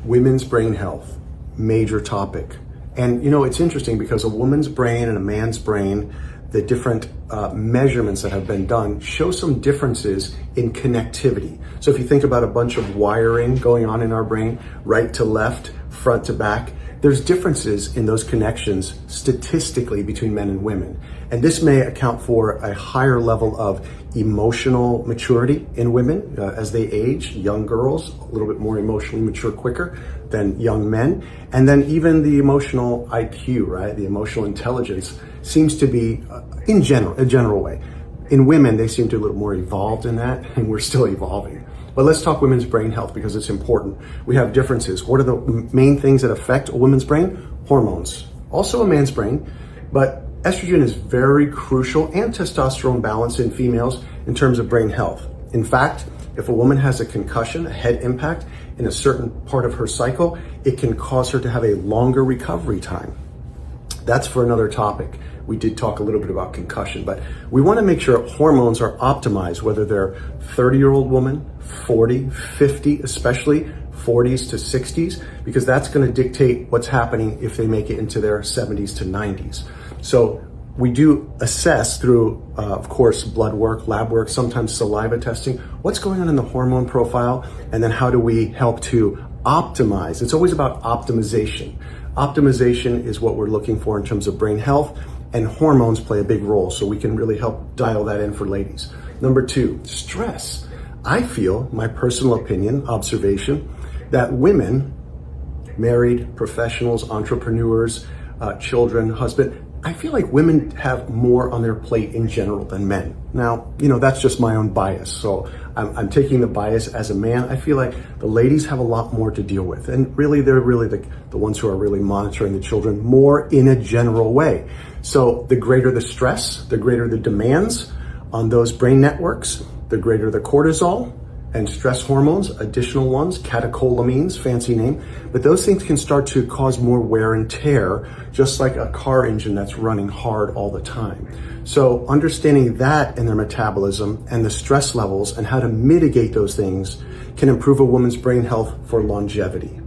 Women's brain health, major topic. And you know, it's interesting because a woman's brain and a man's brain, the different measurements that have been done show some differences in connectivity. So if you think about a bunch of wiring going on in our brain, right to left, front to back, there's differences in those connections statistically between men and women. And this may account for a higher level of emotional maturity in women as they age. Young girls, a little bit more emotionally mature quicker than young men. And then even the emotional IQ, right? The emotional intelligence seems to be, in general, a general way. In women, they seem to be a little more evolved in that, and we're still evolving. But let's talk women's brain health because it's important. We have differences. What are the main things that affect a woman's brain? Hormones. Also a man's brain, but estrogen is very crucial, and testosterone balance in females in terms of brain health. In fact, if a woman has a concussion, a head impact in a certain part of her cycle, it can cause her to have a longer recovery time. That's for another topic. We did talk a little bit about concussion, but we want to make sure hormones are optimized, whether they're 30-year-old woman, 40, 50, especially 40s to 60s, because that's going to dictate what's happening if they make it into their 70s to 90s. So we do assess through, of course, blood work, lab work, sometimes saliva testing, what's going on in the hormone profile, and then how do we help to optimize. It's always about optimization. Optimization is what we're looking for in terms of brain health, and hormones play a big role, so we can really help dial that in for ladies. Number 2, stress. I feel, my personal opinion, observation, that women, married, professionals, entrepreneurs, children, husband, I feel like women have more on their plate in general than men. Now, you know, that's just my own bias. So I'm taking the bias as a man. I feel like the ladies have a lot more to deal with. And really, they're really the ones who are really monitoring the children more in a general way. So the greater the stress, the greater the demands on those brain networks, the greater the cortisol and stress hormones, additional ones, catecholamines, fancy name, but those things can start to cause more wear and tear, just like a car engine that's running hard all the time. So understanding that in their metabolism and the stress levels and how to mitigate those things can improve a woman's brain health for longevity.